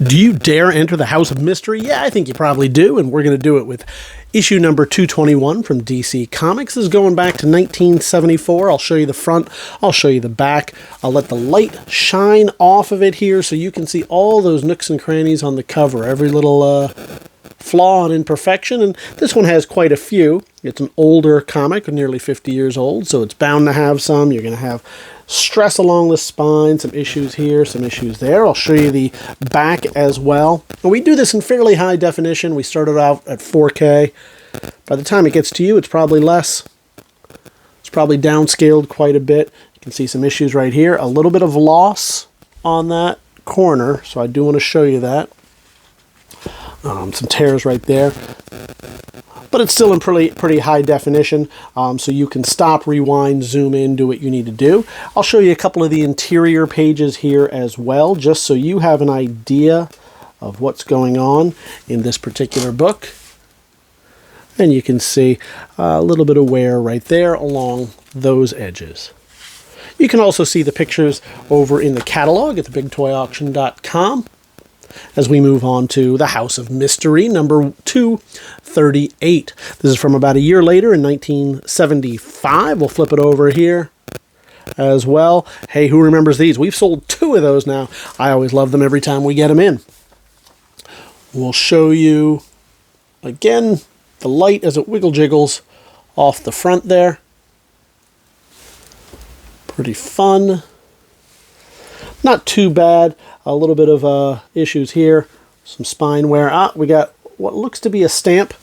Do you dare enter the House of Mystery? Yeah, I think you probably do, and we're going to do it with issue number 221 from DC Comics. This is going back to 1974. I'll show you the front, I'll show you the back. I'll let the light shine off of it here so you can see all those nooks and crannies on the cover, every little flaw and imperfection, and this one has quite a few. It's an older comic, nearly 50 years old, so it's bound to have some. You're going to have stress along the spine, some issues here, some issues there. I'll show you the back as well. And we do this in fairly high definition. We started out at 4K. By the time it gets to you, it's probably less. It's probably downscaled quite a bit. You can see some issues right here. A little bit of loss on that corner, so I do want to show you that. Some tears right there. But it's still in pretty high definition, so you can stop, rewind, zoom in, do what you need to do. I'll show you a couple of the interior pages here as well, just so you have an idea of what's going on in this particular book. And you can see a little bit of wear right there along those edges. You can also see the pictures over in the catalog at TheBigToyAuction.com. As we move on to The House of Mystery, number 238. This is from about a year later in 1975. We'll flip it over here as well. Hey, who remembers these? We've sold 2 of those now. I always love them every time we get them in. We'll show you, again, the light as it wiggle jiggles off the front there. Pretty fun. Not too bad. A little bit of issues here. Some spine wear. We got what looks to be a stamp.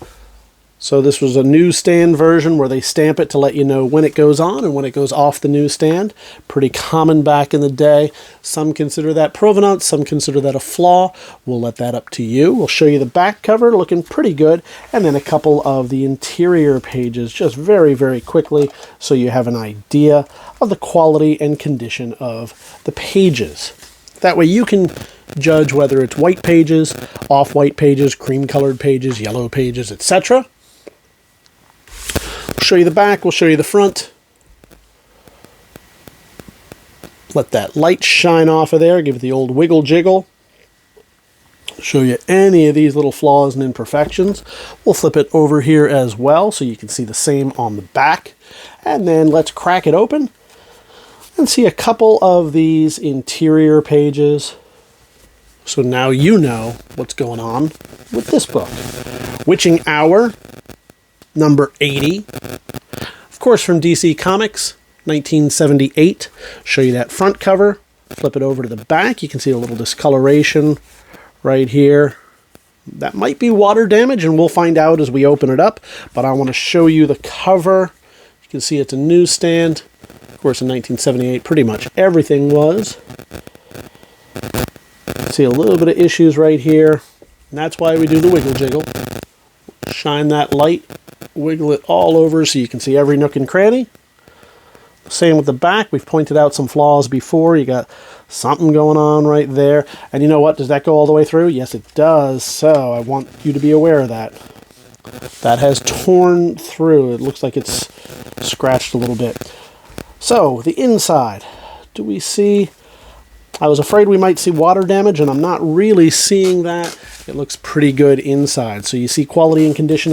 So this was a newsstand version where they stamp it to let you know when it goes on and when it goes off the newsstand. Pretty common back in the day. Some consider that provenance. Some consider that a flaw. We'll let that up to you. We'll show you the back cover looking pretty good. And then a couple of the interior pages just very, very quickly so you have an idea of the quality and condition of the pages. That way you can judge whether it's white pages, off-white pages, cream-colored pages, yellow pages, etc. We'll show you the back, we'll show you the front. Let that light shine off of there, give it the old wiggle jiggle. Show you any of these little flaws and imperfections. We'll flip it over here as well so you can see the same on the back. And then let's crack it open and see a couple of these interior pages. So now you know what's going on with this book. Witching Hour, number 80. Of course, from DC Comics, 1978. Show you that front cover. Flip it over to the back. You can see a little discoloration right here. That might be water damage, and we'll find out as we open it up. But I want to show you the cover. You can see it's a newsstand. Of course, in 1978, pretty much everything was. See a little bit of issues right here, and that's why we do the wiggle jiggle. Shine that light, wiggle it all over so you can see every nook and cranny. Same with the back. We've pointed out some flaws before. You got something going on right there. And you know what? Does that go all the way through? Yes, it does. So I want you to be aware of that. That has torn through. It looks like it's scratched a little bit. So, the inside. Do we see? I was afraid we might see water damage, and I'm not really seeing that. It looks pretty good inside. So you see quality and condition of the